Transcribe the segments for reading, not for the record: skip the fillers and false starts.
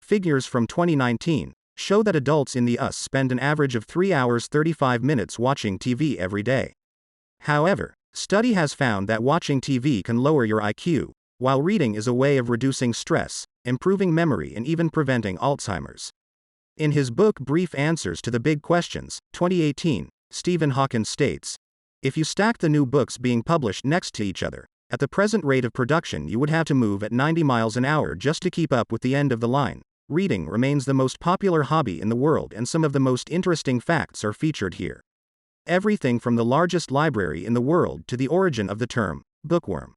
figures from 2019 show that adults in the US spend an average of 3 hours 35 minutes watching TV every day. However, study has found that watching TV can lower your IQ, while reading is a way of reducing stress, improving memory, and even preventing Alzheimer's. In his book Brief Answers to the Big Questions, 2018, Stephen Hawkins states, "If you stack the new books being published next to each other, at the present rate of production you would have to move at 90 miles an hour just to keep up with the end of the line. Reading remains the most popular hobby in the world, and some of the most interesting facts are featured here. Everything from the largest library in the world to the origin of the term, bookworm."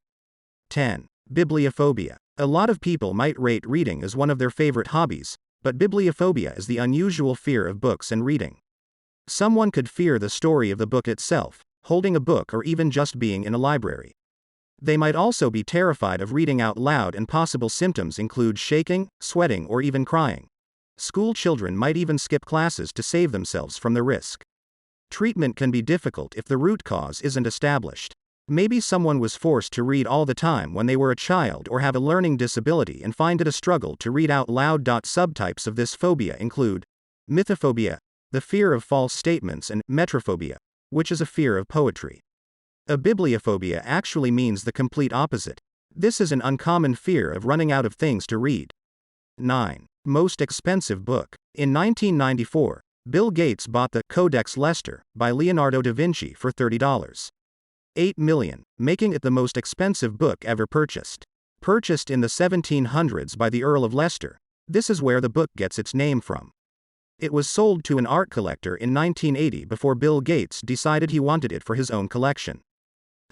10. Bibliophobia. A lot of people might rate reading as one of their favorite hobbies, but bibliophobia is the unusual fear of books and reading. Someone could fear the story of the book itself, holding a book, or even just being in a library. They might also be terrified of reading out loud, and possible symptoms include shaking, sweating, or even crying. School children might even skip classes to save themselves from the risk. Treatment can be difficult if the root cause isn't established. Maybe someone was forced to read all the time when they were a child, or have a learning disability and find it a struggle to read out loud. Subtypes of this phobia include mythophobia, the fear of false statements, and metrophobia, which is a fear of poetry. A bibliophobia actually means the complete opposite. This is an uncommon fear of running out of things to read. 9. Most expensive book. In 1994, Bill Gates bought the Codex Leicester by Leonardo da Vinci for $30.8 million, making it the most expensive book ever purchased. Purchased in the 1700s by the Earl of Leicester, this is where the book gets its name from. It was sold to an art collector in 1980 before Bill Gates decided he wanted it for his own collection.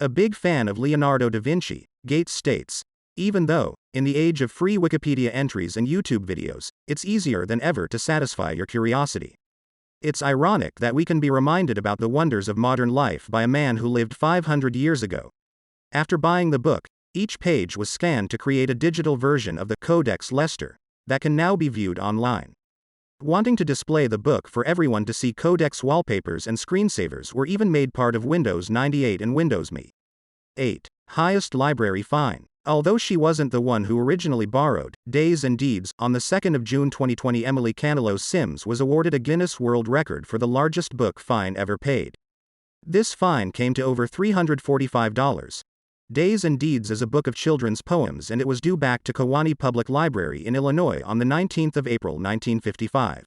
A big fan of Leonardo da Vinci, Gates states, "Even though, in the age of free Wikipedia entries and YouTube videos, it's easier than ever to satisfy your curiosity. It's ironic that we can be reminded about the wonders of modern life by a man who lived 500 years ago." After buying the book, each page was scanned to create a digital version of the Codex Leicester that can now be viewed online. Wanting to display the book for everyone to see, Codex wallpapers and screensavers were even made part of Windows 98 and Windows Me. 8. Highest library fine. Although she wasn't the one who originally borrowed Days and Deeds, on the 2nd of June 2020 Emily Canelo Sims was awarded a Guinness World Record for the largest book fine ever paid. This fine came to over $345. Days and Deeds is a book of children's poems, and it was due back to Kewanee Public Library in Illinois on the 19th of April 1955.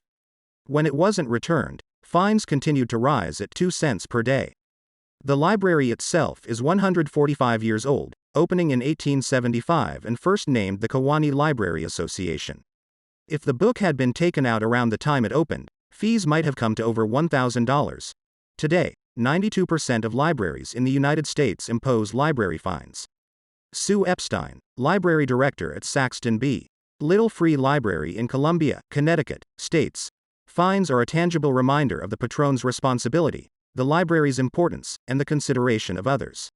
When it wasn't returned, fines continued to rise at 2 cents per day. The library itself is 145 years old, opening in 1875 and first named the Kewanee Library Association. If the book had been taken out around the time it opened, fees might have come to over $1,000. Today, 92% of libraries in the United States impose library fines. Sue Epstein, library director at Saxton B. Little Free Library in Columbia, Connecticut, states, "Fines are a tangible reminder of the patron's responsibility, the library's importance, and the consideration of others."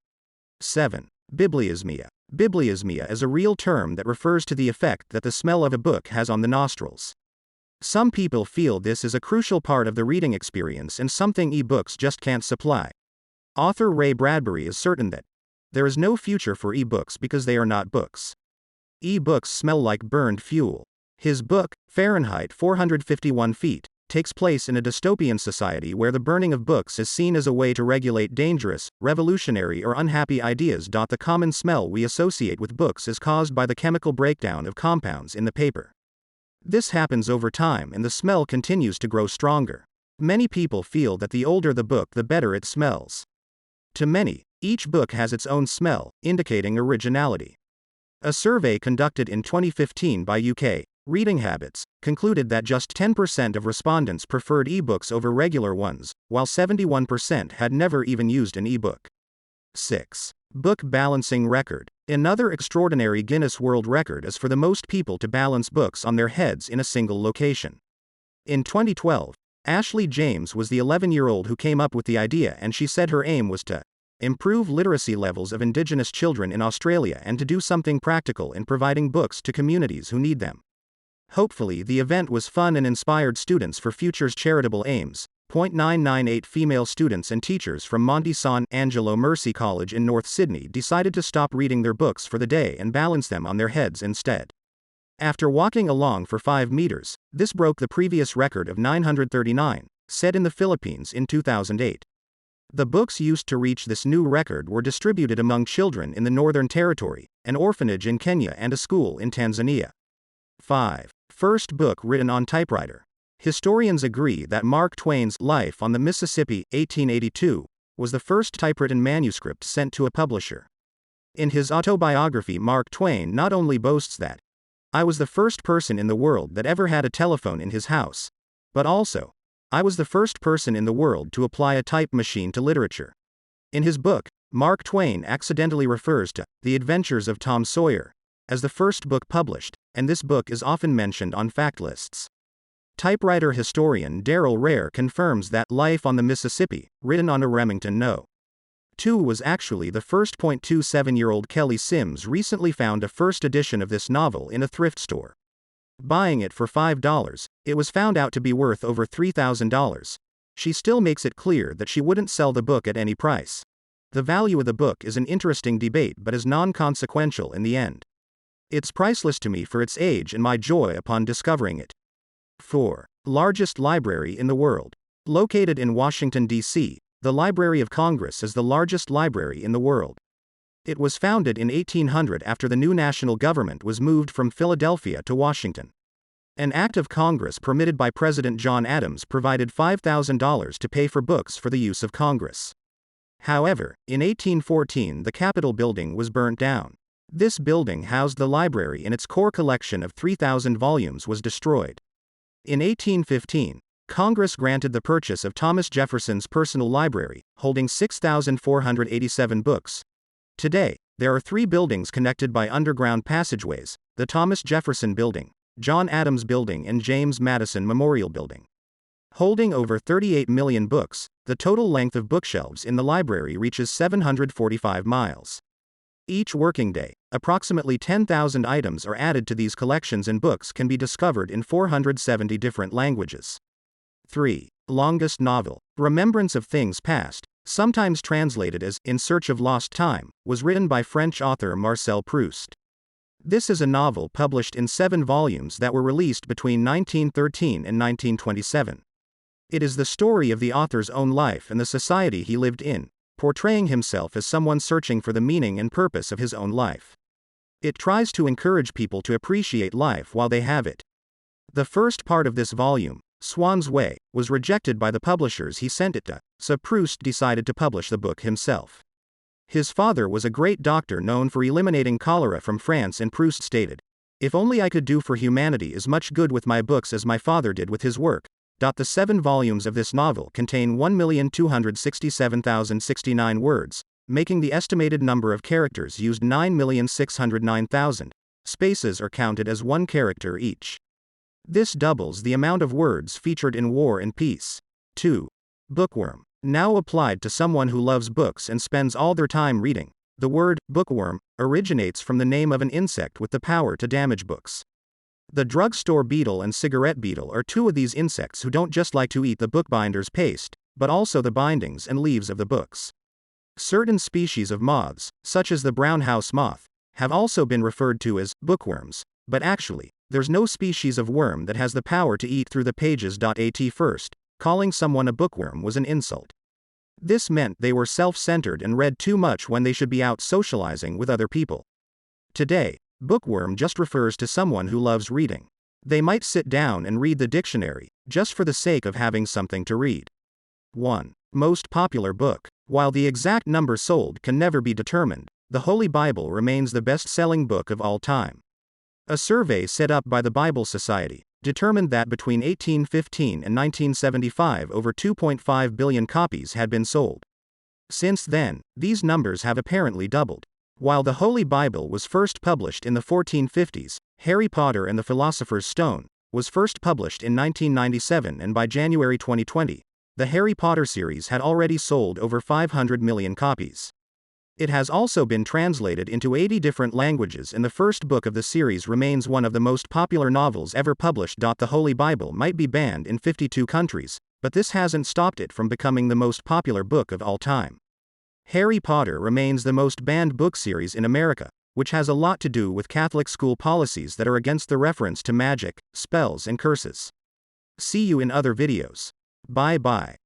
7. Bibliosmia. Bibliosmia is a real term that refers to the effect that the smell of a book has on the nostrils. Some people feel this is a crucial part of the reading experience and something e-books just can't supply. Author Ray Bradbury is certain that there is no future for e-books because they are not books. E-books smell like burned fuel. His book, Fahrenheit 451 Feet, takes place in a dystopian society where the burning of books is seen as a way to regulate dangerous, revolutionary, or unhappy ideas. The common smell we associate with books is caused by the chemical breakdown of compounds in the paper. This happens over time, and the smell continues to grow stronger. Many people feel that the older the book, the better it smells. To many, each book has its own smell, indicating originality. A survey conducted in 2015 by UK Reading Habits concluded that just 10% of respondents preferred ebooks over regular ones, while 71% had never even used an ebook. 6. Book balancing record. Another extraordinary Guinness World Record is for the most people to balance books on their heads in a single location. In 2012, Ashley James was the 11-year-old who came up with the idea, and she said her aim was to improve literacy levels of Indigenous children in Australia and to do something practical in providing books to communities who need them. Hopefully, the event was fun and inspired students for Future's charitable aims. 998 female students and teachers from Monty San Angelo Mercy College in North Sydney decided to stop reading their books for the day and balance them on their heads instead. After walking along for 5 meters, this broke the previous record of 939, set in the Philippines in 2008. The books used to reach this new record were distributed among children in the Northern Territory, an orphanage in Kenya and a school in Tanzania. 5. First book written on typewriter. Historians agree that Mark Twain's Life on the Mississippi, 1882, was the first typewritten manuscript sent to a publisher. In his autobiography, Mark Twain not only boasts that, "I was the first person in the world that ever had a telephone in his house," but also, "I was the first person in the world to apply a type machine to literature." In his book, Mark Twain accidentally refers to The Adventures of Tom Sawyer as the first book published, and this book is often mentioned on fact lists. Typewriter historian Darrell Rare confirms that Life on the Mississippi, written on a Remington No. 2, was actually the first. 27-year-old Kelly Sims recently found a first edition of this novel in a thrift store. Buying it for $5, it was found out to be worth over $3,000. She still makes it clear that she wouldn't sell the book at any price. The value of the book is an interesting debate but is non-consequential in the end. It's priceless to me for its age and my joy upon discovering it. 4. Largest library in the world. Located in Washington, D.C., the Library of Congress is the largest library in the world. It was founded in 1800 after the new national government was moved from Philadelphia to Washington. An act of Congress permitted by President John Adams provided $5,000 to pay for books for the use of Congress. However, in 1814 the Capitol building was burnt down. This building housed the library and its core collection of 3,000 volumes was destroyed. In 1815, Congress granted the purchase of Thomas Jefferson's personal library, holding 6,487 books. Today, there are 3 buildings connected by underground passageways: the Thomas Jefferson Building, John Adams Building and James Madison Memorial Building. Holding over 38 million books, the total length of bookshelves in the library reaches 745 miles. Each working day, approximately 10,000 items are added to these collections and books can be discovered in 470 different languages. 3. Longest novel. Remembrance of Things Past, sometimes translated as In Search of Lost Time, was written by French author Marcel Proust. This is a novel published in 7 volumes that were released between 1913 and 1927. It is the story of the author's own life and the society he lived in, portraying himself as someone searching for the meaning and purpose of his own life. It tries to encourage people to appreciate life while they have it. The first part of this volume, Swan's Way, was rejected by the publishers he sent it to, so Proust decided to publish the book himself. His father was a great doctor known for eliminating cholera from France, and Proust stated, "If only I could do for humanity as much good with my books as my father did with his work." The 7 volumes of this novel contain 1,267,069 words, making the estimated number of characters used 9,609,000. Spaces are counted as 1 character each. This doubles the amount of words featured in War and Peace. 2. Bookworm. Now applied to someone who loves books and spends all their time reading. The word bookworm originates from the name of an insect with the power to damage books. The drugstore beetle and cigarette beetle are 2 of these insects who don't just like to eat the bookbinder's paste, but also the bindings and leaves of the books. Certain species of moths, such as the brown house moth, have also been referred to as bookworms, but actually, there's no species of worm that has the power to eat through the pages. At first, calling someone a bookworm was an insult. This meant they were self-centered and read too much when they should be out socializing with other people. Today, bookworm just refers to someone who loves reading. They might sit down and read the dictionary, just for the sake of having something to read. 1. Most popular book. While the exact number sold can never be determined, the Holy Bible remains the best-selling book of all time. A survey set up by the Bible Society determined that between 1815 and 1975 over 2.5 billion copies had been sold. Since then, these numbers have apparently doubled. While the Holy Bible was first published in the 1450s, Harry Potter and the Philosopher's Stone was first published in 1997, and by January 2020, the Harry Potter series had already sold over 500 million copies. It has also been translated into 80 different languages, and the first book of the series remains one of the most popular novels ever published. The Holy Bible might be banned in 52 countries, but this hasn't stopped it from becoming the most popular book of all time. Harry Potter remains the most banned book series in America, which has a lot to do with Catholic school policies that are against the reference to magic, spells, and curses. See you in other videos. Bye bye.